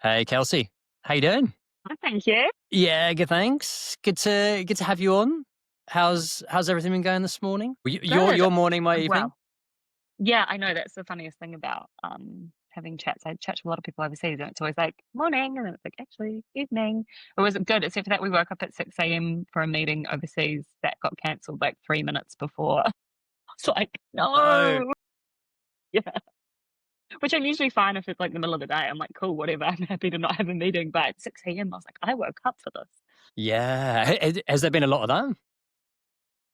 Hey, Kelsi. How you doing? Oh, thank you. Yeah, good, thanks. Good to have you on. How's everything been going this morning? Good. Your morning, my evening? Well, yeah, I know that's the funniest thing about having chats. I chat to a lot of people overseas, and it's always like morning, and then it's like actually evening. It was good, except for that we woke up at 6 a.m. for a meeting overseas that got cancelled like 3 minutes before. It's like Oh, no, yeah. Which I'm usually fine if it's like the middle of the day. I'm like cool, whatever. I'm happy to not have a meeting. But at 6 a.m., I was like, I woke up for this. yeah. Has there been a lot of that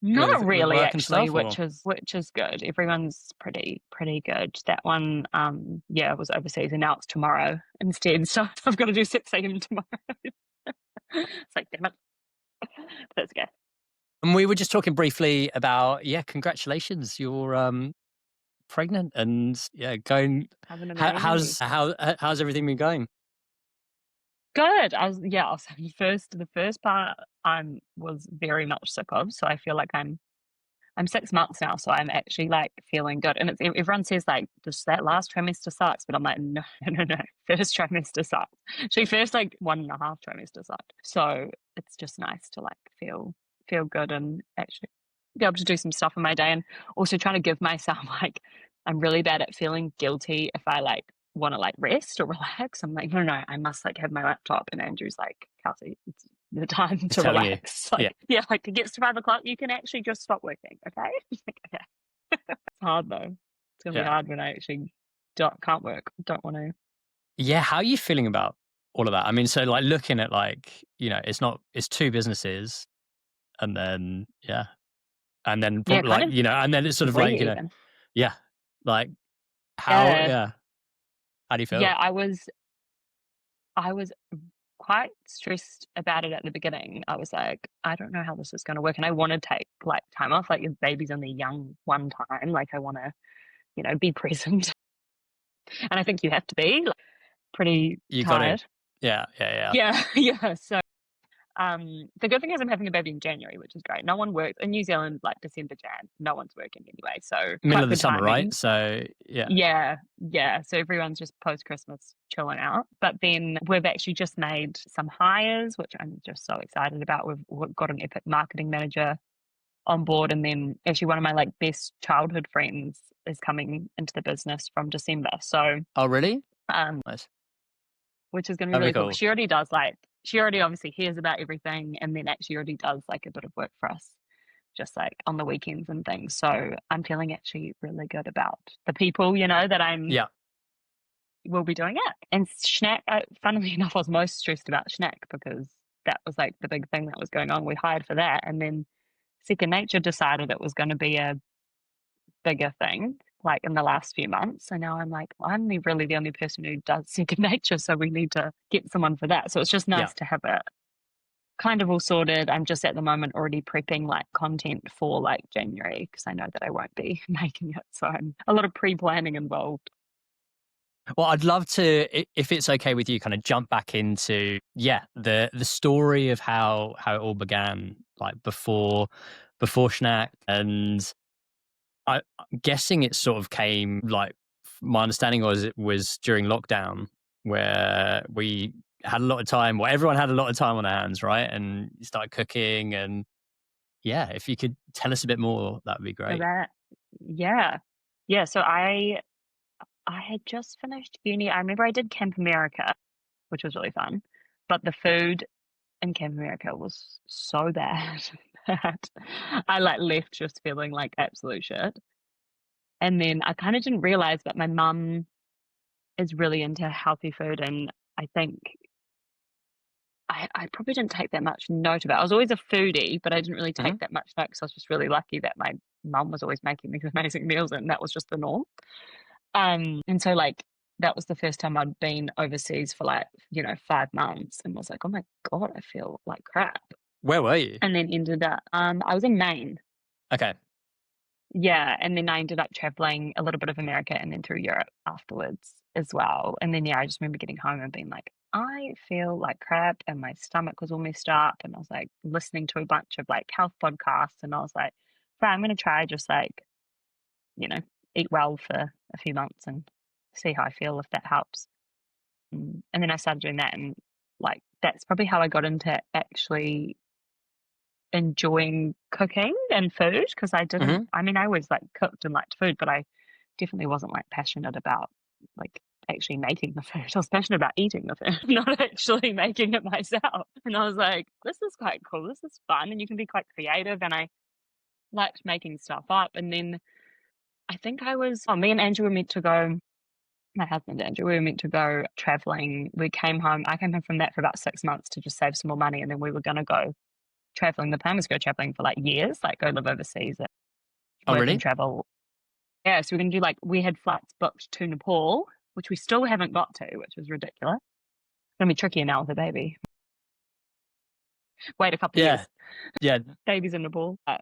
Not with really, work and actually, stuff, which or? is good. Everyone's pretty good. That one, yeah, was overseas, and now it's tomorrow instead. So I've got to do 6 a.m. tomorrow. It's like, damn it. That's okay. And we were just talking briefly about, yeah, congratulations, you're pregnant, and yeah, going. Having a How, baby. how's everything been going? Good. I'll say the first part was very much sick of. So I feel like I'm 6 months now, so I'm actually like feeling good. And everyone says like just that last trimester sucks, but I'm like, no, no, no. First trimester sucks. Actually, first like 1.5 trimester sucked. So it's just nice to like feel good and actually be able to do some stuff in my day, and also trying to give myself like I'm really bad at feeling guilty if I like want to like rest or relax. I'm like, no, no, I must like have my laptop. And Andrew's like, Kelsey, it's the time It's to telling you. relax. Yeah, Like, yeah, like it gets to 5 o'clock, you can actually just stop working, okay? Like, okay. It's hard though. It's gonna be yeah, hard when I actually can't work. Don't want to. yeah. How are you feeling about all of that? I mean, so like looking at like, it's two businesses, and then yeah, and then Yeah, probably kind like, of and then it's sort of three like, even. yeah, like Yeah, yeah, how do you feel? yeah. I was quite stressed about it at the beginning. I was like, I don't know how this is going to work, and I want to take like time off. Like your baby's only young one time. Like I want to, be present, and I think you have to be like, pretty You got it. tired. Yeah, yeah, yeah. Yeah, yeah. So the good thing is I'm having a baby in January, which is great. No one works in New Zealand, like December, Jan. No one's working anyway, so Middle quite of the good summer, right? timing. So yeah. Yeah, yeah. So everyone's just post Christmas chilling out. But then we've actually just made some hires, which I'm just so excited about. We've got an epic marketing manager on board, and then actually one of my like best childhood friends is coming into the business from December. So Oh, really? um, Nice. which is going to be That'd be really cool. 'Cause cool. she already obviously hears about everything, and then actually already does like a bit of work for us, just like on the weekends and things. So I'm feeling actually really good about the people, that I'm Yeah. will be doing it. And Shnack, funnily enough, I was most stressed about Shnack because that was like the big thing that was going on. We hired for that, and then Second Nature decided it was going to be a bigger thing like in the last few months. So now I'm like, well, really the only person who does Second Nature, so we need to get someone for that. So it's just Yeah. nice to have it kind of all sorted. I'm just at the moment already prepping like content for like January because I know that I won't be making it. So I'm a lot of pre-planning involved. Well, I'd love to, if it's okay with you, kind of jump back into, yeah, the story of how it all began, like before Schnack. And I'm guessing it sort of came like, my understanding was it was during lockdown where we had a lot of time, well, everyone had a lot of time on their hands, right? And you started cooking, and yeah, if you could tell us a bit more, that would be So great. that, yeah. Yeah. So I had just finished uni. I remember I did Camp America, which was really fun. But the food in Camp America was so bad that I like left just feeling like absolute shit. And then I kind of didn't realize, but my mum is really into healthy food, and I think I probably didn't take that much note of it. I was always a foodie, but I didn't really Hmm. take that much note because I was just really lucky that my mum was always making these amazing meals, and that was just the norm. And so like that was the first time I'd been overseas for like, 5 months, and was like, oh my God, I feel like crap. Where were you? And then ended up, I was in Maine. Okay. Yeah. And then I ended up traveling a little bit of America and then through Europe afterwards as well. And then, yeah, I just remember getting home and being like, I feel like crap, and my stomach was all messed up. And I was like listening to a bunch of like health podcasts, and I was like, right, I'm going to try just like, you know, eat well for a few months and see how I feel if that helps. And then I started doing that, and like that's probably how I got into actually enjoying cooking and food, because I didn't. Hmm. I mean, I always like cooked and liked food, but I definitely wasn't like passionate about like actually making the food. I was passionate about eating the food, not actually making it myself. And I was like, this is quite cool. This is fun, and you can be quite creative. And I liked making stuff up. And then I think me and Andrew were meant to go. My husband Andrew, we were meant to go traveling. We came home. I came home from that for about 6 months to just save some more money, and then we were going to go traveling. The plan was to go traveling for like years, like go live overseas and Oh, work and really? travel. Yeah, so we're going to do like, we had flights booked to Nepal, which we still haven't got to, which was ridiculous. It's going to be trickier now with a baby. Wait a couple of Yeah. years. Yeah. Baby's in Nepal. But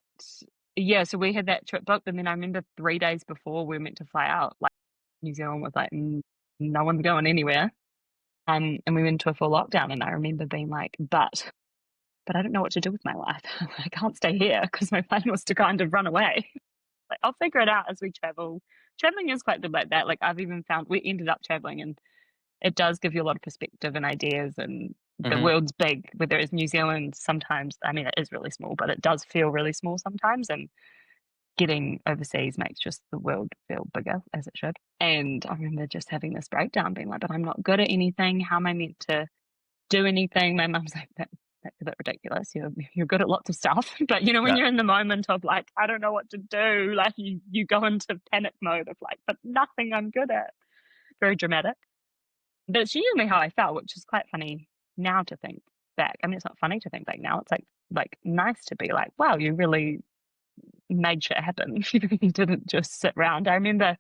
yeah, so we had that trip booked, and then I remember 3 days before we were meant to fly out, like New Zealand was like, no one's going anywhere. And we went into a full lockdown, and I remember being like, but I don't know what to do with my life. I can't stay here, because my plan was to kind of run away. Like, I'll figure it out as we travel. Traveling is quite good like that. Like, I've even found we ended up traveling, and it does give you a lot of perspective and ideas. And the Hmm. world's big, whether it's New Zealand, sometimes, I mean, it is really small, but it does feel really small sometimes. And getting overseas makes just the world feel bigger, as it should. And I remember just having this breakdown, being like, but I'm not good at anything. How am I meant to do anything? My mum's like, that's a bit ridiculous. You're good at lots of stuff, but you know, when Yeah. you're in the moment of like, I don't know what to do, like you go into panic mode of like, but nothing I'm good at. Very dramatic. But it's usually how I felt, which is quite funny now to think back. I mean, it's not funny to think back now. It's like nice to be like, wow, you really made shit happen. You didn't just sit around. I remember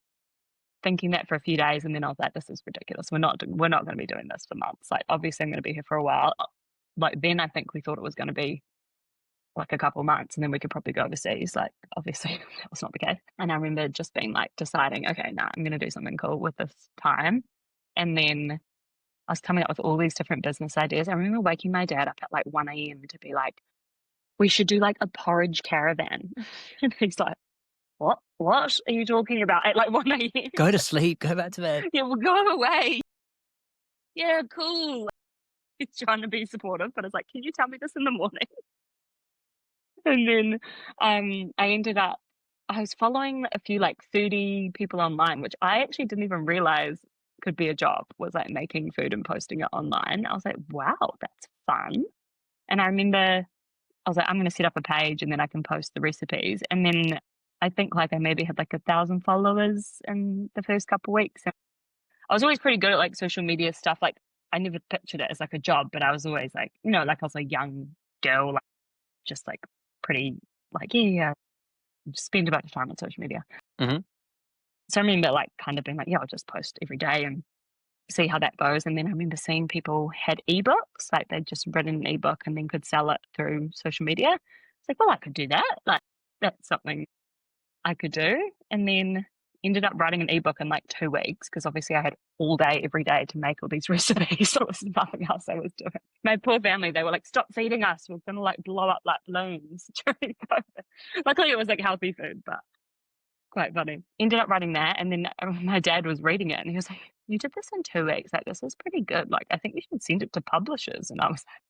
thinking that for a few days, and then I was like, this is ridiculous. We're not going to be doing this for months. Like, obviously I'm going to be here for a while. Like, then I think we thought it was going to be like a couple of months, and then we could probably go overseas. Like, obviously that was not the case. And I remember just being like, deciding, okay, nah, I'm going to do something cool with this time. And then I was coming up with all these different business ideas. I remember waking my dad up at like 1 a.m. to be like, we should do like a porridge caravan. And he's like, what are you talking about at like 1 a.m.? Go to sleep. Go back to bed. Yeah, we'll go away. Yeah, cool. He's trying to be supportive, but it's like, can you tell me this in the morning? And then I was following a few like foodie people online, which I actually didn't even realize could be a job, was like making food and posting it online. I was like, wow, that's fun. And I remember I was like, I'm going to set up a page, and then I can post the recipes. And then I think like I maybe had like 1,000 followers in the first couple of weeks. And I was always pretty good at like social media stuff. Like, I never pictured it as like a job, but I was always like, like I was a young girl, like just like pretty like, yeah, spend a bunch of time on social media. Hmm. So I remember like kind of being like, yeah, I'll just post every day and see how that goes. And then I remember seeing people had ebooks, like they'd just written an ebook and then could sell it through social media. It's like, well, I could do that. Like, that's something I could do. And then ended up writing an ebook in like 2 weeks, because obviously I had all day every day to make all these recipes. So there was nothing else I was doing. My poor family, they were like, stop feeding us, we're gonna like blow up like balloons during COVID. Luckily it was like healthy food, but quite funny. Ended up writing that, and then my dad was reading it, and he was like, you did this in 2 weeks, like this is pretty good, like I think you should send it to publishers. And I was like,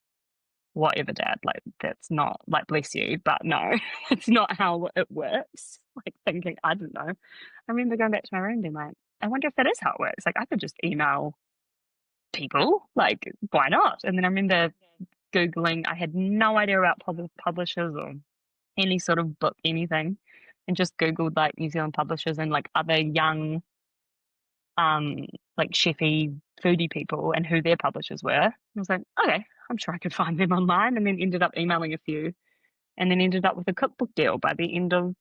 whatever, dad, like that's not, like, bless you, but no, it's not how it works. Like, thinking, I don't know. I remember going back to my room and being like, I wonder if that is how it works. Like, I could just email people, like, why not? And then I remember Googling, I had no idea about publishers or any sort of book, anything, and just Googled like New Zealand publishers and like other young, like chefy, foodie people and who their publishers were. I was like, okay, I'm sure I could find them online, and then ended up emailing a few, and then ended up with a cookbook deal by the end of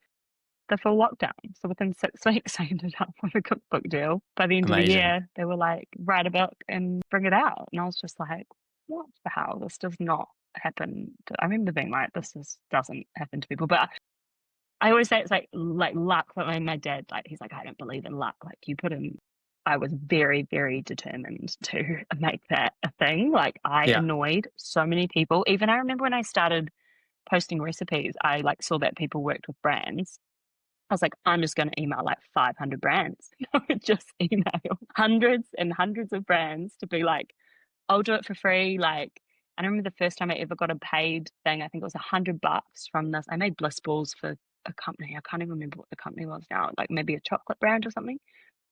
the full lockdown. So within 6 weeks, I ended up with a cookbook deal. By the end of the Amazing. year, they were like, write a book and bring it out. And I was just like, what the hell? This does not happen. I remember being like, doesn't happen to people. But I always say it's like luck. Like my dad, like he's like, I don't believe in luck. Like you put in, I was very, very determined to make that a thing. Like I Yeah. annoyed so many people. Even I remember when I started posting recipes, I like saw that people worked with brands, I was like, I'm just going to email like 500 brands. I would just email hundreds and hundreds of brands to be like, I'll do it for free. Like, I remember the first time I ever got a paid thing, I think it was $100 from this. I made bliss balls for a company. I can't even remember what the company was now, like maybe a chocolate brand or something.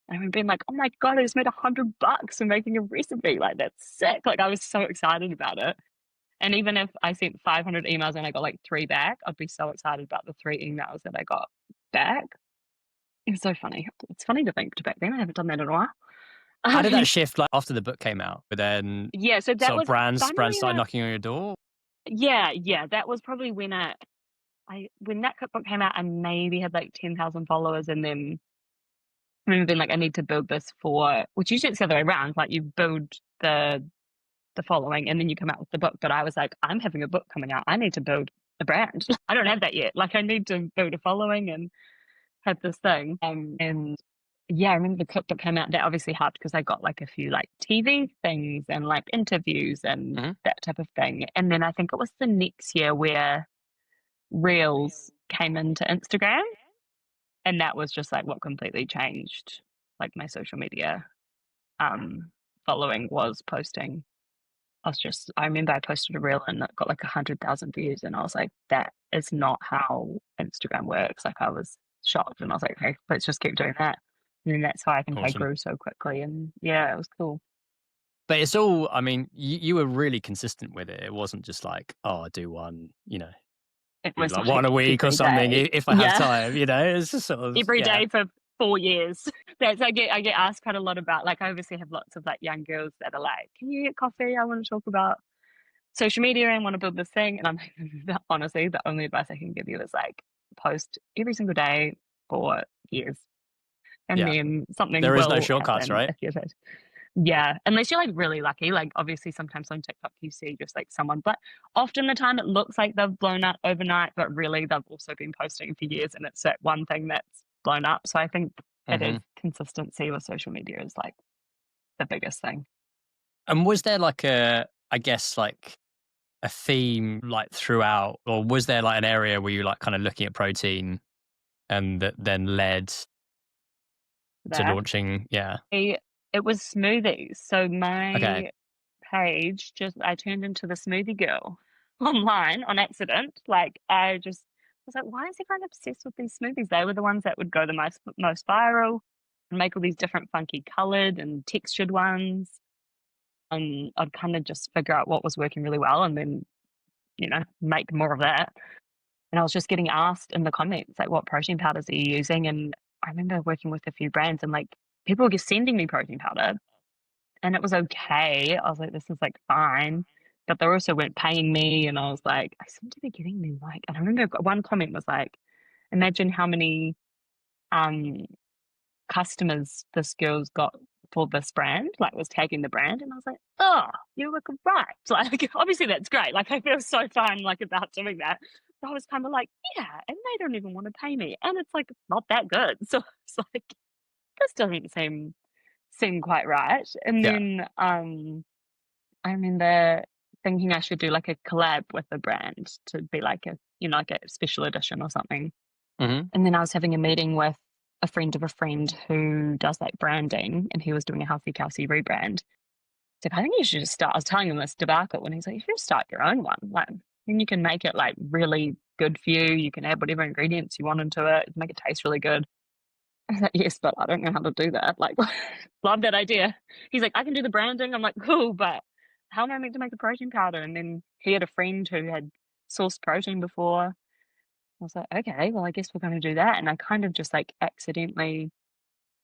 And I remember being like, oh my God, I just made $100 for making a recipe. Like, that's sick. Like, I was so excited about it. And even if I sent 500 emails and I got like 3 back, I'd be so excited about the 3 emails that I got back. It's so funny. It's funny to think back then. I haven't done that in a while. How did Um, that shift like after the book came out? But then yeah, so that sort of was brands funnily started enough. knocking on your door? Yeah, that was probably when when that cookbook came out, I maybe had like 10,000 followers, and then I remember being like, I need to build this for, which usually it's the other way around. Like you build the following and then you come out with the book. But I was like, I'm having a book coming out. I need to build a brand. I don't have that yet. Like I need to build a following and have this thing. And yeah, I remember the cookbook came out. That obviously helped because I got like a few like TV things and like interviews and Mhm. that type of thing. And then I think it was the next year where Reels came into Instagram, and that was just like what completely changed like my social media um following was posting. I remember I posted a reel and it got like 100,000 views, and I was like, that is not how Instagram works. Like I was shocked, and I was like, okay, let's just keep doing that. And then that's how I think I Awesome. grew so quickly. And yeah, it was cool. But it's all, I mean, you were really consistent with it. It wasn't just like, oh, I do one, It do was like one a like week or every something day. if I have Yeah, time, It's just sort of, every yeah. day for 4 years. That's I get asked quite a lot about, like I obviously have lots of like young girls that are like, can you get coffee? I want to talk about social media and want to build this thing. And I'm like, honestly, the only advice I can give you is like post every single day for years, and Yeah. then something There is no will shortcuts, happen right? if you're it. Yeah, unless you're like really lucky. Like obviously sometimes on TikTok you see just like someone, but often the time it looks like they've blown up overnight, but really they've also been posting for years and it's that one thing that's blown up. So I think it is Hmm. consistency with social media is like the biggest thing. And was there like I guess like a theme like throughout, or was there like an area where you like kind of looking at protein and that then led to That launching? Yeah. it was smoothies. So Okay. my page just I turned into the smoothie girl online on accident. Like I just was like, why is everyone obsessed with these smoothies? They were the ones that would go the most viral and make all these different funky coloured and textured ones. And I'd kind of just figure out what was working really well and then, make more of that. And I was just getting asked in the comments, like, what protein powders are you using? And I remember working with a few brands and like people were just sending me protein powder and it was okay. I was like, this is like fine. But they also weren't paying me. And I was like, I seem to be getting me like, and I remember one comment was like, imagine how many um customers this girl's got for this brand, like was tagging the brand. And I was like, oh, you were right. So like, obviously that's great. Like I feel so fine like about doing that. But I was kind of like, yeah, and they don't even want to pay me. And it's like not that good. So it's like, this doesn't seem quite right. And Yeah. then I remember thinking I should do like a collab with a brand to be like a, like a special edition or something. Hmm. And then I was having a meeting with a friend of a friend who does like branding, and he was doing a Healthy Kelsey rebrand. So I think you should just start. I was telling him this debacle when he's like, you should start your own one. Like, then you can make it like really good for you. You can add whatever ingredients you want into it, make it taste really good. I was like, yes, but I don't know how to do that. Like, love that idea. He's like, I can do the branding. I'm like, cool, but how am I meant to make the protein powder? And then he had a friend who had sourced protein before. I was like, okay, well, I guess we're going to do that. And I kind of just like accidentally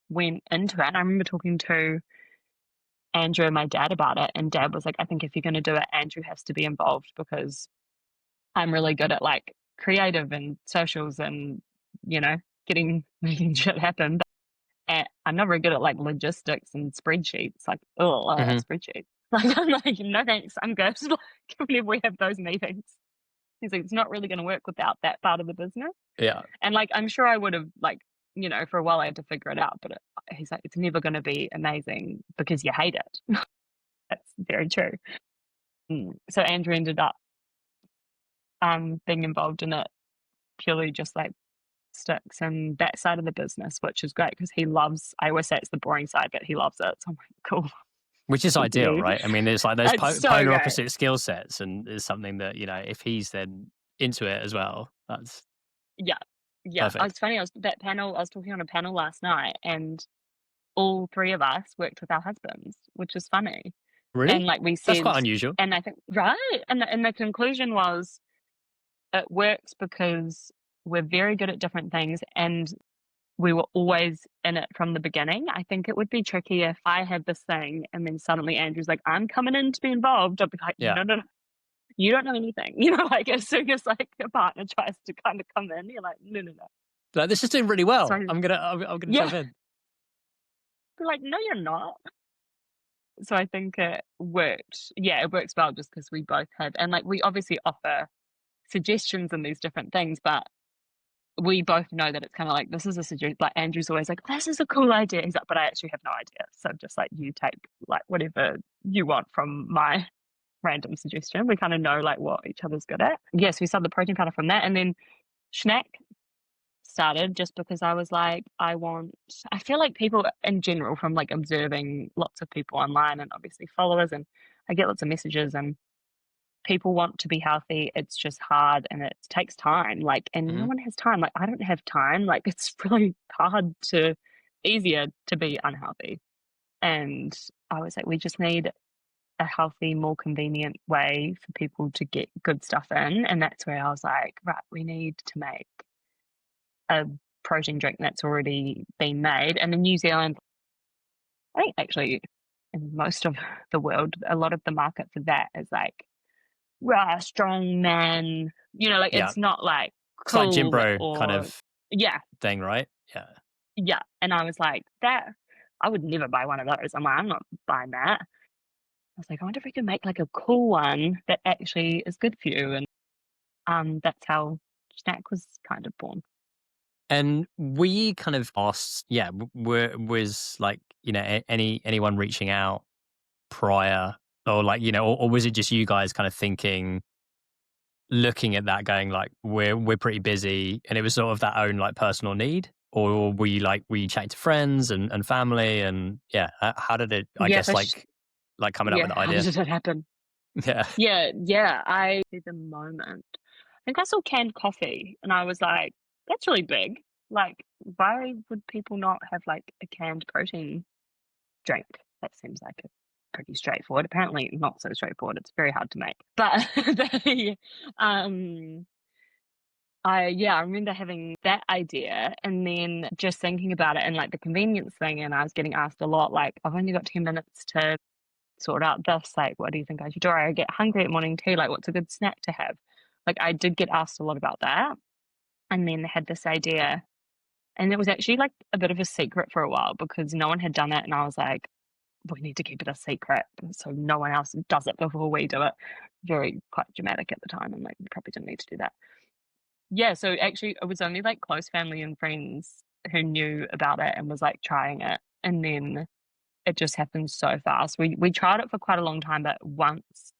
went into it. And I remember talking to Andrew and my dad about it. And dad was like, I think if you're going to do it, Andrew has to be involved because I'm really good at like creative and socials and, you know, making shit happen. And I'm not very good at like logistics and spreadsheets. Like, oh, I Hmm. hate spreadsheets. Like, I'm like, no thanks, I'm good. Like, whenever we have those meetings, he's like, it's not really going to work without that part of the business. Yeah. And like, I'm sure I would have like, for a while I had to figure it out, but he's like, it's never going to be amazing because you hate it. That's very true. So Andrew ended up being involved in it purely just like sticks and that side of the business, which is great because he loves. I always say it's the boring side, but he loves it. So I'm like, cool. Which is Good for ideal, you. right? I mean, there's like those It's so polar great. opposite skill sets, and it's something that, if he's then into it as well, that's Yeah. Yeah. perfect. It's funny. I was talking on a panel last night, and all three of us worked with our husbands, which is funny. And Really? like we That's said, quite unusual. and I think right, and the conclusion was it works because we're very good at different things, and we were always in it from the beginning. I think it would be tricky if I had this thing and then suddenly Andrew's like, I'm coming in to be involved. I'd be like, Yeah. no, no, no, you don't know anything. Like as soon as like a partner tries to kind of come in, you're like, no, no, no. Like, this is doing really So well. I'm gonna yeah, jump in. they're like, no, you're not. So I think it worked. Yeah, it works well just because we both had, and like we obviously offer suggestions and these different things, but we both know that it's kind of like this is a suggestion. Like Andrew's always like, "This is a cool idea," he's like, "But I actually have no idea." So just like you take like whatever you want from my random suggestion. We kind of know like what each other's good at. Yes, we started the protein powder from that, and then Shnack started just because I was like, I feel like people in general from like observing lots of people online and obviously followers, and I get lots of messages and people want to be healthy. It's just hard and it takes time. Like, and no Mhm. one has time. Like, I don't have time. Like, it's really hard to, easier to be unhealthy. And I was like, we just need a healthy, more convenient way for people to get good stuff in. And that's where I was like, right, we need to make a protein drink that's already been made. And in New Zealand, I think actually in most of the world, a lot of the market for that is like rah, strong man, like Yeah. it's not like It's like gym cool bro kind or of yeah, thing, right? Yeah. yeah. And I was like, that I would never buy one of those. I'm like, I'm not buying that. I was like, I wonder if we can make like a cool one that actually is good for you. And that's how Snack was kind of born. And we kind of asked, yeah, was like, anyone reaching out prior, or like, or was it just you guys kind of thinking, looking at that, going like, we're pretty busy, and it was sort of that own like personal need, or were you chatting to friends and family, and yeah, how did it? I Yeah, guess like coming up yeah. with the How idea. did it happen? Yeah, Yeah, yeah. I at the moment, I think I saw canned coffee, and I was like, that's really big. Like, why would people not have like a canned protein drink? That seems like a pretty straightforward. Apparently, not so straightforward. It's very hard to make. But they, um, I remember having that idea and then just thinking about it and like the convenience thing. And I was getting asked a lot, like, I've only got 10 minutes to sort out this. Like, what do you think I should do? Or I get hungry at morning tea. Like, what's a good snack to have? Like, I did get asked a lot about that. And then had this idea. And it was actually like a bit of a secret for a while because no one had done it. And I was like, we need to keep it a secret so no one else does it before we do it. Very quite dramatic at the time. I'm like, we probably didn't need to do that. Yeah, so actually it was only like close family and friends who knew about it and was like trying it. And then it just happened so fast. We tried it for quite a long time, but once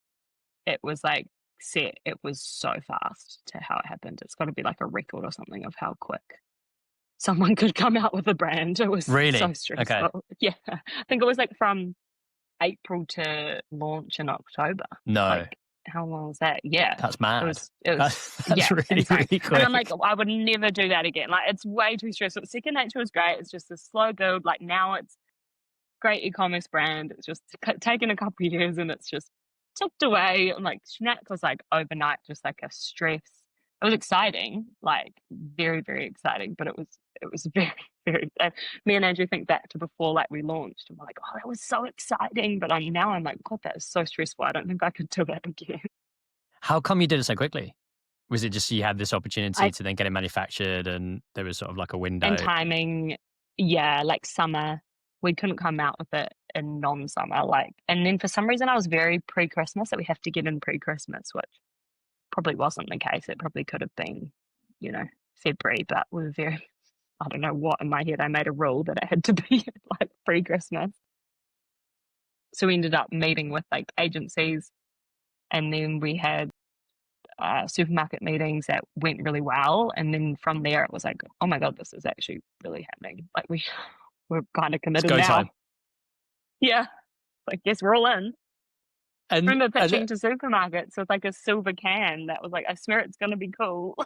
it was like set, it was so fast to how it happened. It's got to be like a record or something of how quick someone could come out with a brand. It was so really. Okay. stressful. Yeah, I think it was like from April to launch in October. No, Like, how long was that? Yeah, that's it mad. was. It was That's yeah, really insane. really And I'm like, quick. I would never do that again. Like, it's way too stressful. Second Nature was great. It's just a slow build. Like now, it's great e-commerce brand. It's just taken a couple of years, and it's just ticked away. And like Shnack was like overnight, just like a stress. It was exciting, like very very exciting, but it was very very. Me and Andrew think back to before like we launched, and we're like, oh, that was so exciting. But I'm like, God, that is so stressful. I don't think I could do that again. How come you did it so quickly? Was it just you had this opportunity I to then get it manufactured, and there was sort of like a and window? timing, yeah, like summer. We couldn't come out with it in non-summer, like, and then for some reason I was very pre-Christmas that we have to get in pre-Christmas, which probably wasn't the case. It probably could have been, you know, February, but we were very, I don't know what in my head I made a rule that it had to be like pre-Christmas. So we ended up meeting with like agencies, and then we had supermarket meetings that went really well. And then from there, it was like, oh my God, this is actually really happening. Like we're kind of It's committed go now. time. Yeah. Like, yes, we're all in. And, Remember and pitching to supermarkets with like a silver can that was like, I swear it's going to be cool.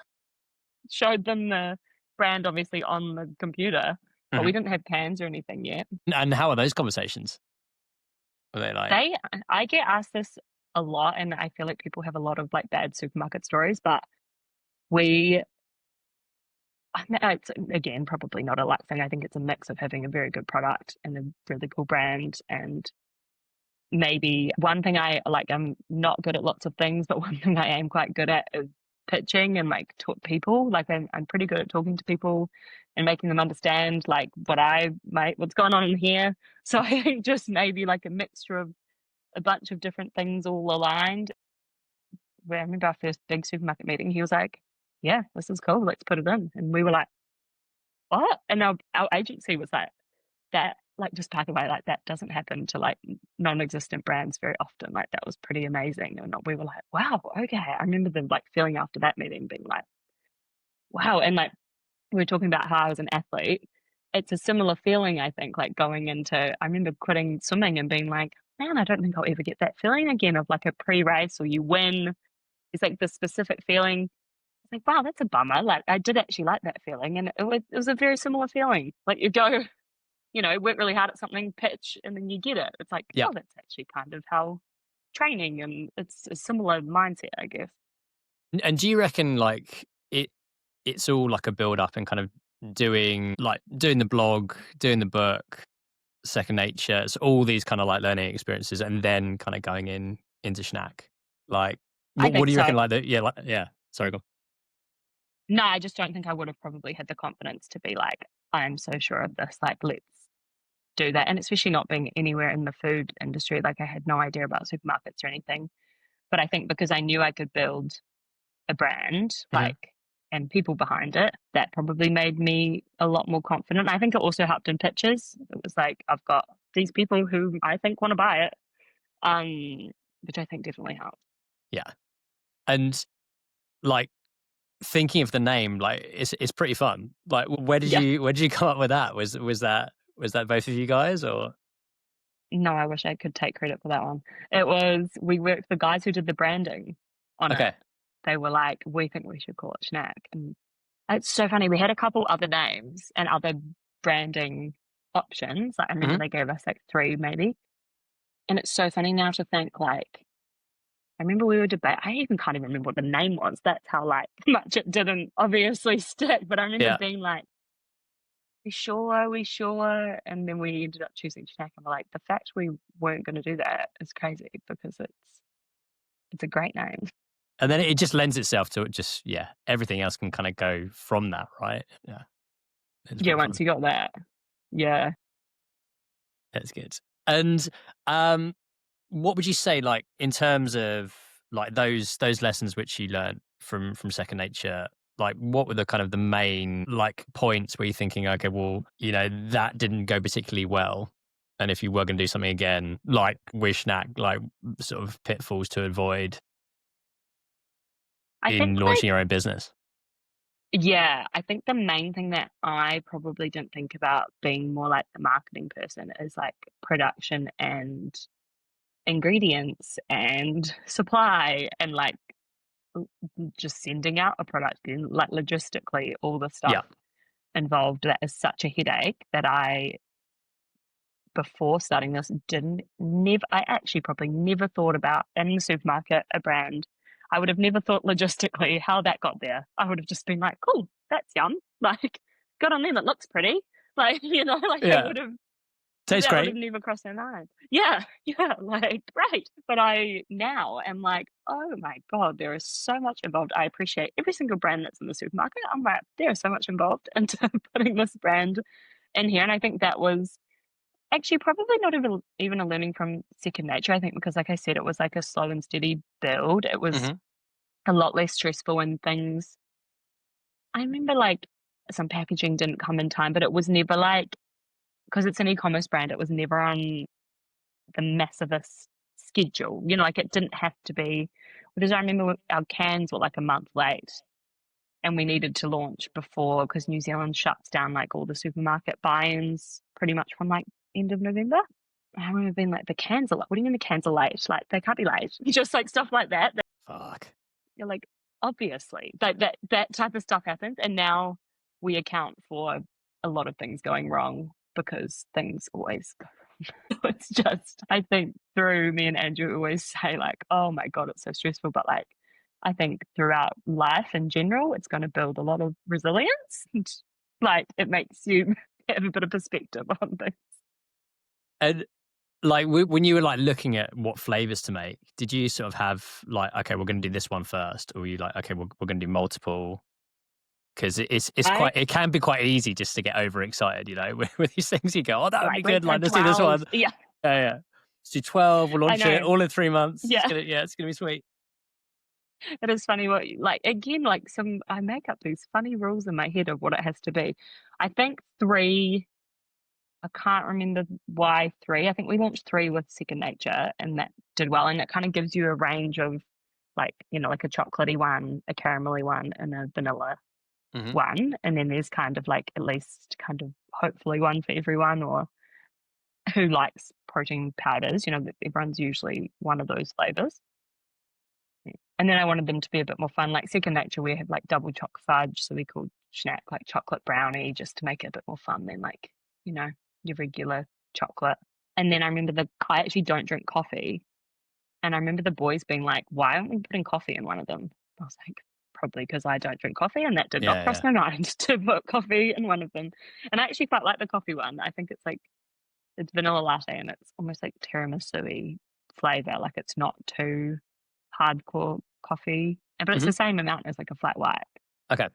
Showed them the brand obviously on the computer, but we Mhm. didn't have cans or anything yet. And how are those conversations? Are they like, I get asked this a lot, and I feel like people have a lot of like bad supermarket stories, but we I mean, it's again probably not a luck thing. I think it's a mix of having a very good product and a really cool brand, and maybe one thing I like. I'm not good at lots of things, but one thing I am quite good at is pitching and like talk people. Like I'm pretty good at talking to people and making them understand like what's going on in here. So I think just maybe like a mixture of a bunch of different things all aligned. Where I remember our first big supermarket meeting, he was like, "Yeah, this is cool. Let's put it in," and we were like, "What?" And our agency was like, "That like just by the way, like that doesn't happen to like non-existent brands very often. Like that was pretty amazing." And we were like, "Wow, okay." I remember them like feeling after that meeting being like, "Wow," and like we were talking about how I was an athlete. It's a similar feeling, I think, like going into. I remember quitting swimming and being like, "Man, I don't think I'll ever get that feeling again of like a pre-race or you win." It's like the specific feeling. It's like, wow, that's a bummer. Like I did actually like that feeling, and it was a very similar feeling. Like you go, work really hard at something, pitch, and then you get it. It's like, yeah. oh, that's actually kind of how training, and it's a similar mindset, I guess. And do you reckon like it's all like a build up and kind of doing the blog, doing the book, second nature, it's all these kind of like learning experiences and then kind of going into Shnack. Like I what think do you so. reckon yeah. Sorry, go on. No, I just don't think I would have probably had the confidence to be like, I'm so sure of this. Like, let's do that. And especially not being anywhere in the food industry, like I had no idea about supermarkets or anything. But I think because I knew I could build a brand, Mhm. like, and people behind it, that probably made me a lot more confident. I think it also helped in pitches. It was like, I've got these people who I think want to buy it, which I think definitely helped. Yeah. And like thinking of the name, like it's pretty fun. Like Yeah. where did you come up with that? Was that both of you guys or No, I wish I could take credit for that one. It was, we worked, the guys who did the branding on it, okay. they were like, we think we should call it Shnack. And it's so funny. We had a couple other names and other branding options. Like I remember Mhm. they gave us like three maybe. And it's so funny now to think like, I remember we were debating, I even can't even remember what the name was. That's how like much it didn't obviously stick. But I remember Yeah. being like, we sure? And then we ended up choosing Shnack. And we're like, the fact we weren't going to do that is crazy because it's a great name. And then it just lends itself to it just everything else can kind of go from that, right? Yeah. It's Yeah, pretty once fun. you got that. Yeah. That's good. And um what would you say, like in terms of like those lessons which you learned from Second Nature? Like, what were the kind of the main like points where you're thinking, okay, well, that didn't go particularly well, and if you were going to do something again, like with Shnack, like sort of pitfalls to avoid I in think like, launching your own business. yeah, I think the main thing that I probably didn't think about being more like the marketing person is like production and ingredients and supply and like just sending out a product and like logistically all the stuff Yeah. involved. That is such a headache that I, before starting this, didn't never I actually probably never thought about in the supermarket a brand. I would have never thought logistically how that got there. I would have just been like, cool, that's yum. Like, good on them, it looks pretty. Like, like I Yeah. would have, Tastes that would have great. never crossed my mind. Yeah, yeah, like great. But I now am like, oh my God, there is so much involved. I appreciate every single brand that's in the supermarket. I'm like, there is so much involved into putting this brand in here. And I think that was actually probably not even a learning from second nature, I think, because like I said, it was like a slow and steady build. It was Hmm. a lot less stressful and things. I remember like some packaging didn't come in time, but it was never like, because it's an e-commerce brand, it was never on the massivest schedule. Like it didn't have to be. Because I remember our cans were like a month late and we needed to launch before, because New Zealand shuts down like all the supermarket buy-ins pretty much from like end of November. I remember being like, the cans are like, what do you mean the cans are late? Like, they can't be late. Just like stuff like that. Fuck. You're like, obviously, that type of stuff happens. And now we account for a lot of things going wrong because things always go wrong. So it's just, I think through me and Andrew always say like, oh my God, it's so stressful. But like, I think throughout life in general, it's going to build a lot of resilience. Like, it makes you have a bit of perspective on things. And like when you were like looking at what flavors to make, did you sort of have like, okay, we're going to do this one first, or were you like, okay, we're going to do multiple? Because it can be quite easy just to get overexcited, you know, with these things. You go, oh, that would be good. Like, let's do this one. Yeah. Yeah. Let's do 12. We'll launch it all in 3 months. Yeah. It's gonna be sweet. It is funny what, like, again, like I make up these funny rules in my head of what it has to be. I think 3, I can't remember why 3. I think we launched 3 with Second Nature and that did well. And it kind of gives you a range of like, you know, like a chocolatey one, a caramelly one, and a vanilla one. And then there's kind of like at least kind of hopefully one for everyone, or who likes protein powders, you know, everyone's usually one of those flavors. And then I wanted them to be a bit more fun. Like Second Nature, we had like double choc fudge, so we called Shnack like chocolate brownie, just to make it a bit more fun than like, you know, your regular chocolate. And then I remember I actually don't drink coffee. And I remember the boys being like, why aren't we putting coffee in one of them? I was like, probably because I don't drink coffee, and that did not cross my mind to put coffee in one of them. And I actually quite like the coffee one. I think it's vanilla latte and it's almost like tiramisu-y flavor. Like, it's not too hardcore coffee, but it's the same amount as like a flat white. Okay.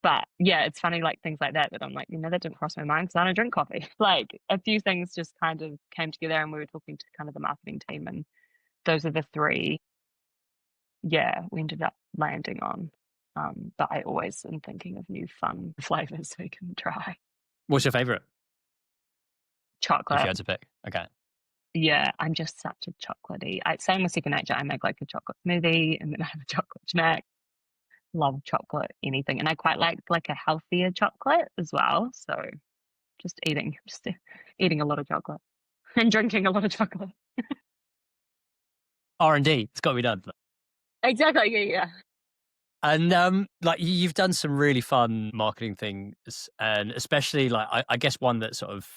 But yeah, it's funny, like things like that I'm like, you know, that didn't cross my mind because I don't drink coffee. Like, a few things just kind of came together, and we were talking to kind of the marketing team, and those are the 3 we ended up landing on. But I always am thinking of new fun flavors we can try. What's your favorite? Chocolate. If you had to pick. Okay. Yeah, I'm just such a chocolatey. Same with Second Nature. I make like a chocolate smoothie, and then I have a chocolate snack. Love chocolate, anything. And I quite like a healthier chocolate as well. So just eating a lot of chocolate and drinking a lot of chocolate. R&D, it's got to be done. Exactly, yeah. And like you've done some really fun marketing things, and especially like I guess one that sort of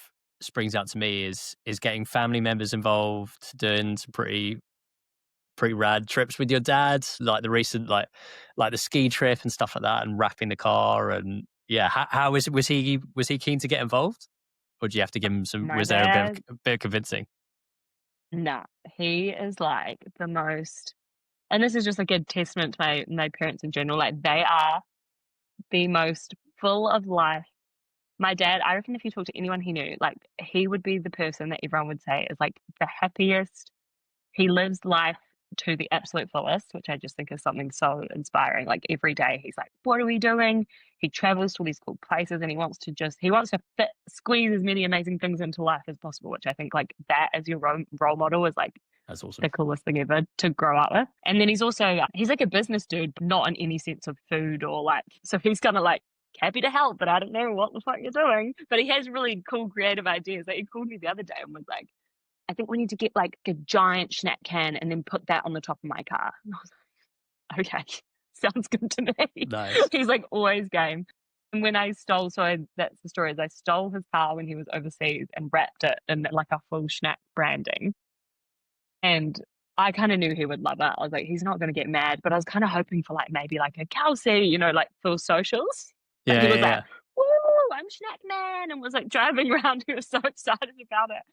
springs out to me is getting family members involved, doing some pretty rad trips with your dad, like the recent like the ski trip and stuff like that, and wrapping the car. And yeah, how was he keen to get involved, or do you have to give him some? Was there a bit of convincing? Nah, he is like the most, and this is just a good testament to my parents in general. Like, they are the most full of life. My dad, I reckon if you talk to anyone he knew, like, he would be the person that everyone would say is like the happiest. He lives life to the absolute fullest, which I just think is something so inspiring. Like, every day he's like, what are we doing? He travels to all these cool places, and he wants to squeeze as many amazing things into life as possible, which I think like that as your role model is like, that's awesome. The coolest thing ever to grow up with. And then he's like a business dude, but not in any sense of food or like, so he's kind of like, happy to help, but I don't know what the fuck you're doing. But he has really cool creative ideas. Like, he called me the other day and was like, I think we need to get like a giant Shnack can and then put that on the top of my car. And I was like, okay, sounds good to me. Nice. He's like always game. And when that's the story, is I stole his car when he was overseas and wrapped it in like a full Shnack branding. And I kind of knew he would love it. I was like, he's not going to get mad, but I was kind of hoping for like maybe like a Kelsi, you know, like for socials. Yeah, he was like, woo, I'm Shnack man, and was like driving around. He was so excited about it.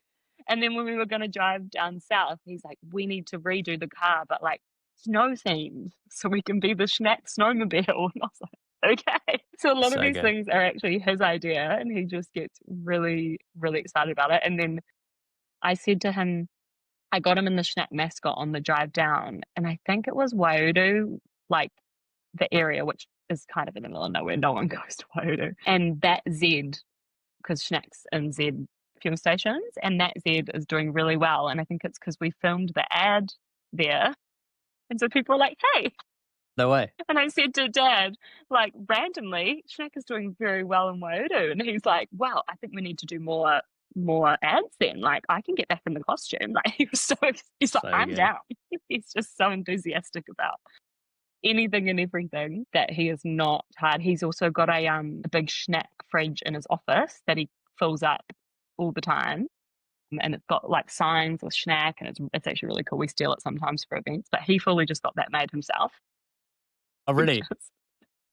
And then when we were going to drive down south, he's like, we need to redo the car, but like snow themed, so we can be the Shnack snowmobile. And I was like, okay. So a lot of these things are actually his idea, and he just gets really, really excited about it. And then I said to him, I got him in the Shnack mascot on the drive down, and I think it was Waiuru, like the area, which is kind of in the middle of nowhere. No one goes to Waiuru. And that Z, because Shnack's in Z fuel stations, and that Z is doing really well. And I think it's because we filmed the ad there, And so people were like, "Hey," No way. and I said to Dad, like, randomly, "Shnack is doing very well in Waiuru," and he's like, "Well, I think we need to do more ads then, like, I can get back in the costume." Like, he's like, So "I'm good. down." He's just so enthusiastic about anything and everything that he has not had. He's also got a big Shnack fridge in his office that he fills up all the time, and it's got, like, signs with Shnack, and it's actually really cool. We steal it sometimes for events, but he fully just got that made himself. Oh, really? Just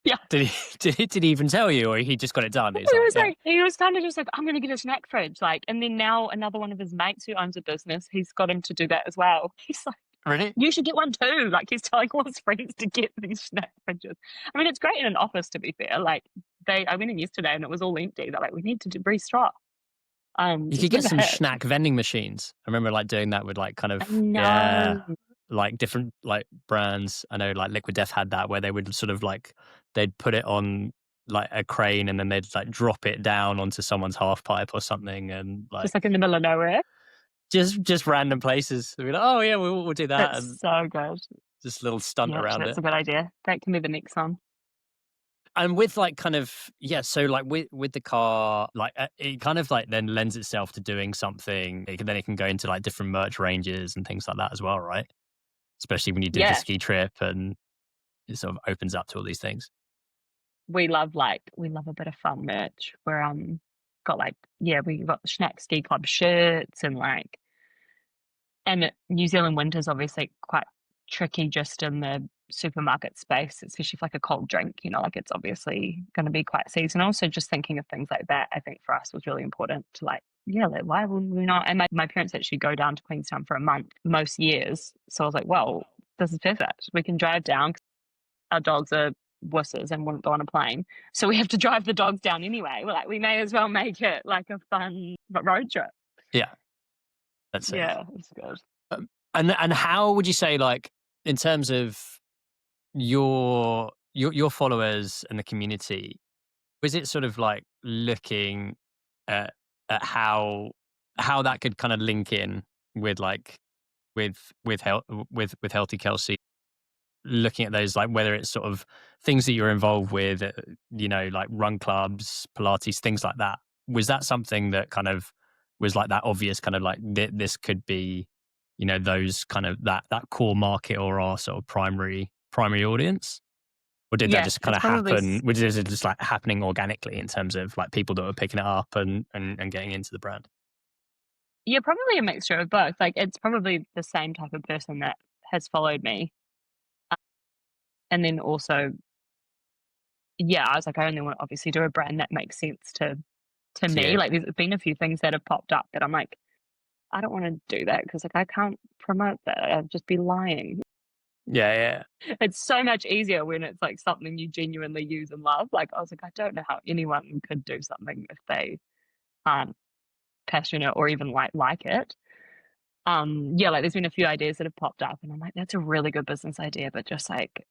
yeah. Did he did he even tell you, or he just got it done? He's like, yeah, He was kinda just like, "I'm gonna get a Shnack fridge," like, and then now another one of his mates who owns a business, he's got him to do that as well. He's like, really? "You should get one too," like, he's telling all his friends to get these Shnack fridges. I mean, it's great in an office, to be fair, like, I went in yesterday and it was all empty. They're like, "We need to restock." You It's could a bit get of a some hit. Shnack vending machines. I remember like doing that with like kind I of yeah, know. like different like brands. I know like Liquid Death had that where they would sort of like they'd put it on like a crane and then they'd like drop it down onto someone's half pipe or something and like Just, like, in the middle of nowhere. just random places. We'd be like, oh yeah, we'll do that That's and so good. just a little stunt Yeah, actually, around that's it. a good idea. That can be the next one. And with like kind of yeah, so like with the car, like it kind of like then lends itself to doing something. Then it can go into like different merch ranges and things like that as well, right? Especially when you do the Yeah. ski trip and it sort of opens up to all these things. We love a bit of fun merch. We're, got, like yeah, we got the Schnack Ski Club shirts and, like and New Zealand winter's obviously quite tricky just in the supermarket space, especially for, like, a cold drink, like, it's obviously gonna be quite seasonal, so just thinking of things like that, I think for us was really important to, like, yeah, like, why would we not and my parents actually go down to Queenstown for a month most years, so I was like, "Well, this is perfect. We can drive down." Our dogs are wusses and wouldn't go on a plane. So we have to drive the dogs down anyway. We're like, we may as well make it like a fun road trip. Yeah, that's it. Yeah, it's good. And how would you say like in terms of your followers and the community, was it sort of like looking at how that could kind of link in with like with health with healthy Kelsey? Looking at those, like whether it's sort of things that you're involved with, like run clubs, Pilates, things like that. Was that something that kind of was like that obvious kind of like this could be, those kind of that core market or our sort of primary audience? Or did that Yeah, just kind it's of probably happen? Was it just like happening organically in terms of like people that were picking it up and getting into the brand? yeah, probably a mixture of both. Like it's probably the same type of person that has followed me. And then also, yeah, I was like, I only want to obviously do a brand that makes sense to me. Yeah, Like there's been a few things that have popped up that I'm like, I don't want to do that because like I can't promote that. I'd just be lying. yeah. It's so much easier when it's, like, something you genuinely use and love, like, I was like, "I don't know how anyone could do something if they aren't passionate or even, like it." Yeah, like, there's been a few ideas that have popped up, and I'm like, "That's a really good business idea, but just, like,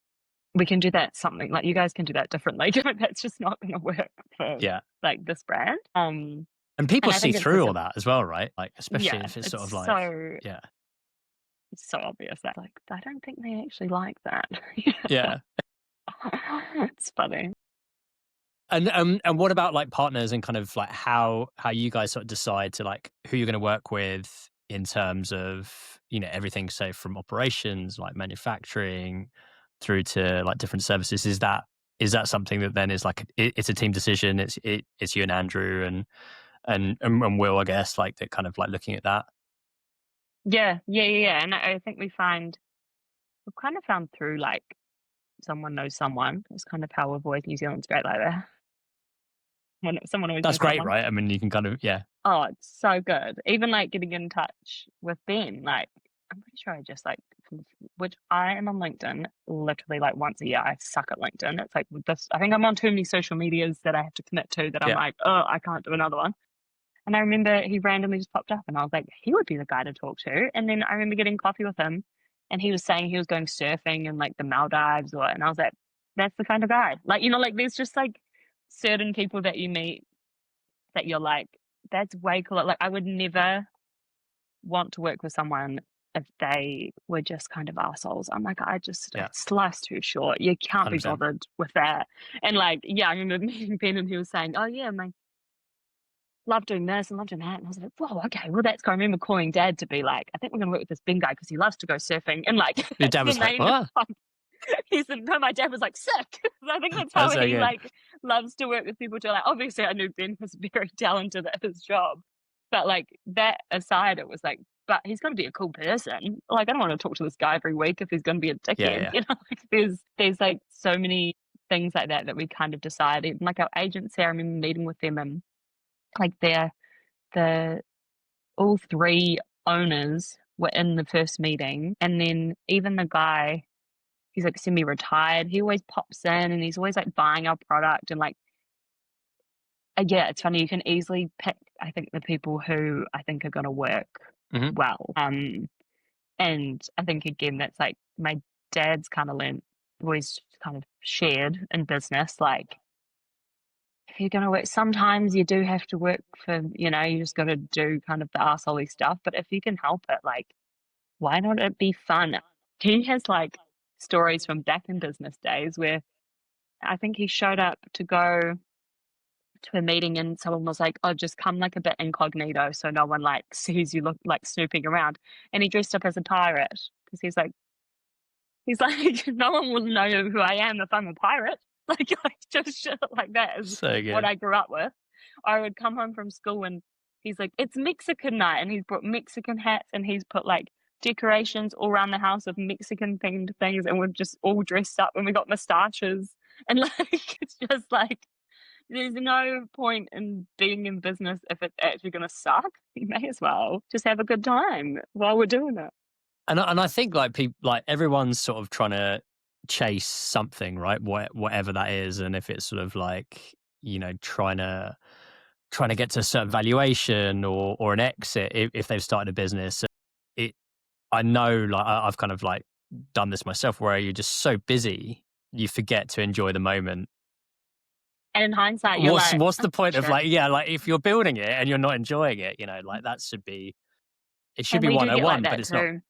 we can do that something like, you guys can do that differently." That's just not gonna work for, Yeah. like, this brand, And people and I see think it's through just all a that as well, right? Like, especially yeah, if it's it's sort of like, so yeah, it's so obvious that, like, I don't think they actually like that. yeah. It's funny. And what about like partners and kind of like how you guys sort of decide to like who you're going to work with in terms of everything, so from operations like manufacturing through to like different services. Is that something that then is like it's a team decision? It's you and Andrew and Will, I guess, like that kind of like looking at that. Yeah, and I think we've kind of found through, like, someone knows someone. It's kind of how we've always New Zealand's great like that. When someone always That's knows great, someone. right? I mean, you can kind of yeah, Oh, it's so good. Even, like, getting in touch with Ben, like, I'm pretty sure I just, like, which I am on LinkedIn literally, like, once a year. I suck at LinkedIn. It's like with this I think I'm on too many social medias that I have to commit to that I'm yeah, like, "Oh, I can't do another one." And I remember he randomly just popped up and I was like, he would be the guy to talk to. And then I remember getting coffee with him and he was saying he was going surfing in like the Maldives and I was like, that's the kind of guy. Like, like there's just like certain people that you meet that you're like, that's way cooler. Like I would never want to work with someone if they were just kind of assholes. I'm like, Yeah. it's life's too short. You can't be 100%. bothered with that. And like, yeah, I remember meeting Ben and he was saying, oh yeah, my love doing this and love doing that. And I was like, whoa, okay, well, that's cool. I remember calling dad to be like, I think we're going to work with this Ben guy because he loves to go surfing. And like, Your that's dad the was like, main, "What?" he said, no, my dad was like, sick. I think that's how That's so he good. like loves to work with people too. Like, obviously, I knew Ben was very talented at his job. But like that aside, it was like, but he's going to be a cool person. Like, I don't want to talk to this guy every week if he's going to be a Yeah, dickhead. yeah. You know, like there's like so many things like that we kind of decided. Like our agency, I remember meeting with them and like the all three owners were in the first meeting, and then even the guy, he's like semi-retired. He always pops in and he's always like buying our product and like, yeah, it's funny. You can easily pick, I think, the people who I think are going to work Mhm. well. And I think again, that's like my dad's kind of learned, always kind of shared in business. Like, if you're going to work, sometimes you do have to work for, you just got to do kind of the arsehole stuff. But if you can help it, like, why not it be fun? He has like stories from back in business days where I think he showed up to go to a meeting and someone was like, oh, just come like a bit incognito so no one like sees you look like snooping around. And he dressed up as a pirate because he's like, no one will know who I am if I'm a pirate. Like just shit like that is So what good. I grew up with. I would come home from school and he's like, it's Mexican night. And he's brought Mexican hats and he's put like decorations all around the house of Mexican themed things. And we're just all dressed up and we got mustaches. And like, it's just like, there's no point in being in business if it's actually going to suck. You may as well just have a good time while we're doing it. And I think like people, like everyone's sort of trying to chase something, right? Whatever that is, and if it's sort of like, trying to get to a certain valuation or an exit if they've started a business. It I know, like I've kind of like done this myself, where you're just so busy you forget to enjoy the moment. And in hindsight, you're What's like, what's oh, the point of shit. like, yeah, like if you're building it and you're not enjoying it, like that should be, it should And be we do get like 101, but that it's not. too.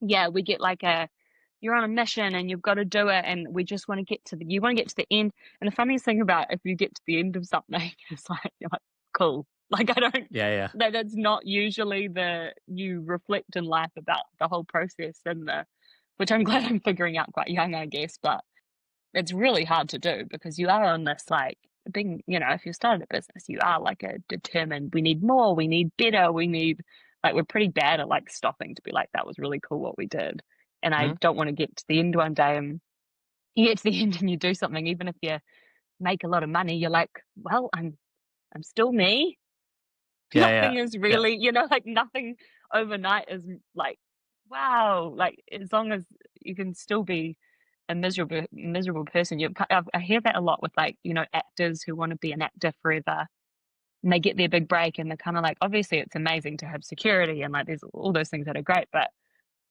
Yeah, we get like you're on a mission and you've got to do it. And we just want to you want to get to the end. And the funniest thing about if you get to the end of something, it's like, you're like, cool. Like, I don't, Yeah, yeah. that's not usually you reflect in life about the whole process which I'm glad I'm figuring out quite young, I guess. But it's really hard to do because you are on this like being, if you started a business, you are like a determined, we need more, we need better, we need like, we're pretty bad at like stopping to be like, that was really cool what we did. And I Mhm. don't want to get to the end one day and you get to the end and you do something, even if you make a lot of money, you're like, well, I'm still me. Yeah, yeah, Nothing is yeah. really, like nothing overnight is like, wow. Like as long as you can still be a miserable person. I hear that a lot with like, actors who want to be an actor forever and they get their big break and they're kind of like, obviously it's amazing to have security and like there's all those things that are great, but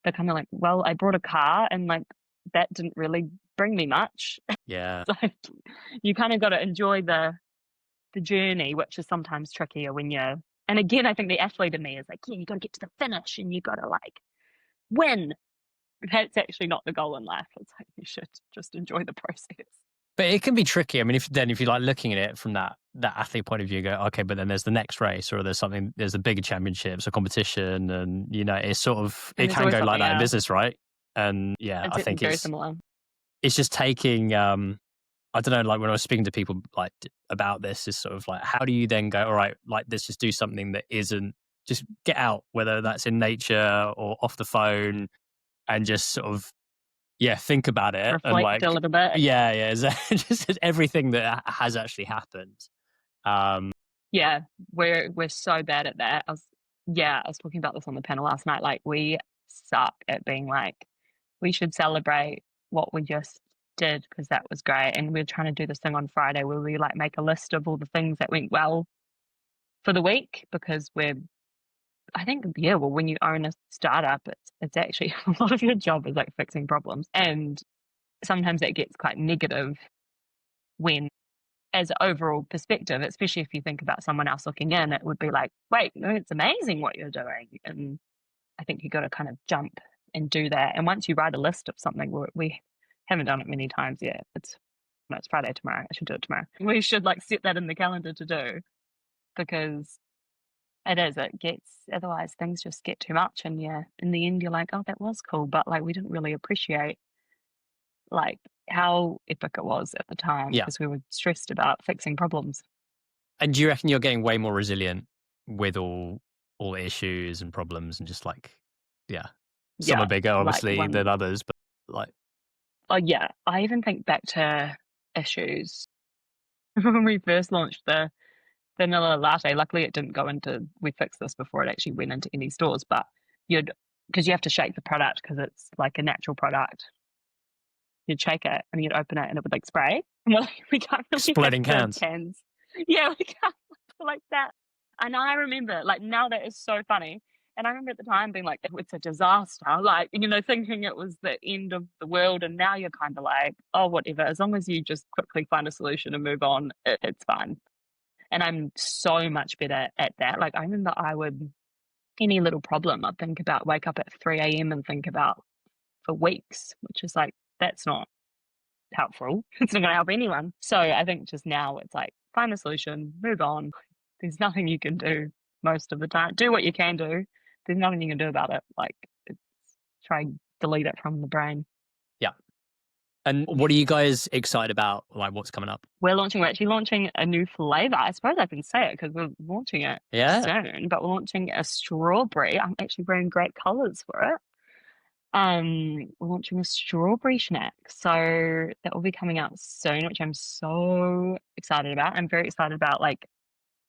they're kind of like, well, I bought a car and like that didn't really bring me much. Yeah. So you kind of got to enjoy the journey, which is sometimes trickier when you're. And again, I think the athlete in me is like, yeah, you got to get to the finish and you got to like win. That's actually not the goal in life. It's like you should just enjoy the process. But it can be tricky. I mean, if you're like looking at it from that athlete point of view, you go, okay, but then there's the next race, or there's a bigger championships or competition, and it's sort of, And it there's can always go like something that in else. business, right? And yeah, I It's think very similar. it's just taking, I don't know, like when I was speaking to people like about this, is sort of like, how do you then go, all right, like let's just do something that isn't, just get out, whether that's in nature or off the phone, and just sort of, yeah, think about it and Reflect a like, little bit. yeah, yeah, just everything that has actually happened. Um, Yeah, we're so bad at that. I was talking about this on the panel last night. Like we suck at being like, we should celebrate what we just did because that was great. And we're trying to do this thing on Friday where we like make a list of all the things that went well for the week because I think, yeah, well, when you own a startup, it's actually a lot of your job is like fixing problems. And sometimes that gets quite negative when, as an overall perspective, especially if you think about someone else looking in, it would be like, wait, no, it's amazing what you're doing. And I think you got to kind of jump and do that. And once you write a list of something, we haven't done it many times yet. It's Friday tomorrow. I should do it tomorrow. We should like set that in the calendar to do, because it gets, otherwise things just get too much. And yeah, in the end, you're like, oh, that was cool. But like, we didn't really appreciate like how epic it was at the time, Yeah. because we were stressed about fixing problems. And do you reckon you're getting way more resilient with all the issues and problems, and just like, yeah, some Yeah, are bigger like obviously than others, but like, oh yeah, I even think back to issues when we first launched the vanilla latte. Luckily, it didn't go into. We fixed this before it actually went into any stores. But because you have to shake the product because it's like a natural product. You'd shake it and you'd open it and it would like spray. And we're like, we can't really Exploding have cans. cans. Yeah, we can't like that. And I remember, like, now that is so funny. And I remember at the time being like, it's a disaster, like, thinking it was the end of the world. And now you're kind of like, oh, whatever. As long as you just quickly find a solution and move on, it's fine. And I'm so much better at that. Like, I remember any little problem, I'd think about, wake up at 3 a.m. and think about for weeks, which is like, that's not helpful. It's not going to help anyone. So I think just now it's like, find a solution, move on. There's nothing you can do most of the time. Do what you can do. There's nothing you can do about it. Like, try and delete it from the brain. Yeah. And what are you guys excited about? Like, what's coming up? We're actually launching a new flavour. I suppose I can say it because we're launching it soon, but we're launching a strawberry. I'm actually wearing great colours for it. We're launching a strawberry Shnack. So that will be coming out soon, which I'm so excited about. I'm very excited about like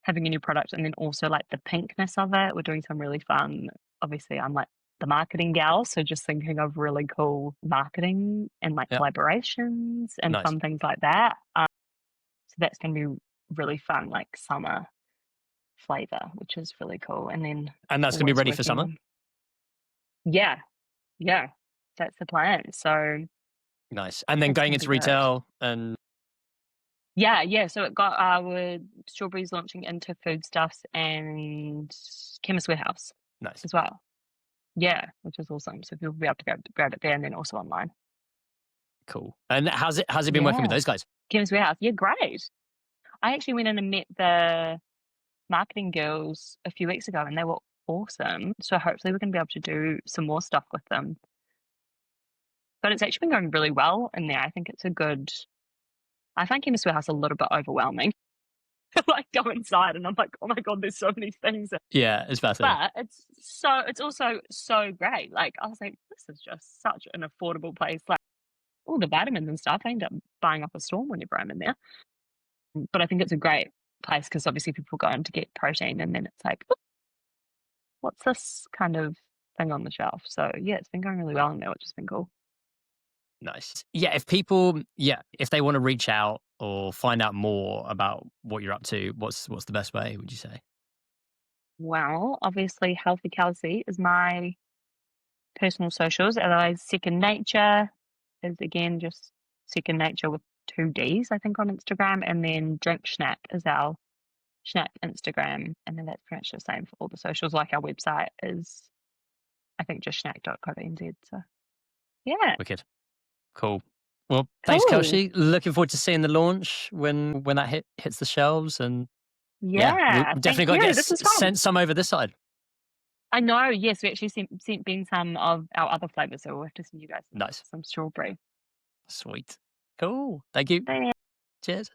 having a new product, and then also like the pinkness of it. We're doing some really fun, obviously I'm like the marketing gal, so just thinking of really cool marketing and like collaborations and fun things like that. So that's going to be really fun, like summer flavor, which is really cool. And that's going to be ready for summer? Yeah, that's the plan. So nice. And then going into retail and yeah. So it got our strawberries launching into foodstuffs and Chemist Warehouse. Nice as well. Yeah, which is awesome. So people will be able to go grab it there, and then also online. Cool. And how's it been working with those guys? Chemist Warehouse, yeah, great. I actually went in and met the marketing girls a few weeks ago, and they were awesome. So hopefully we're going to be able to do some more stuff with them. But it's actually been going really well in there. I think it's I find Chemist Warehouse a little bit overwhelming. Like go inside and I'm like, oh my God, there's so many things. Yeah, it's fascinating. But it's also so great. Like I was like, this is just such an affordable place. Like all the vitamins and stuff, I end up buying up a storm whenever I'm in there. But I think it's a great place because obviously people go in to get protein, and then it's like, what's this kind of thing on the shelf? So yeah, it's been going really well in there, which has been cool. Nice. Yeah, if they want to reach out or find out more about what you're up to, what's the best way, would you say? Well, obviously Healthy Kelsi is my personal socials. Otherwise, Second Nature is again just Second Nature with 2 Ds, I think, on Instagram. And then Drink Shnack is our Shnack Instagram. And then that's pretty much the same for all the socials. Like our website is, I think, just shnack.co.nz. So yeah. Wicked. Cool. Well, thanks, Kelsi. Looking forward to seeing the launch when that hits the shelves. And yeah, we've definitely got to get sent some over this side. I know. Yes, we actually sent Ben some of our other flavors, so we'll have to send you guys nice some strawberry. Sweet. Cool. Thank you. Thanks. Cheers.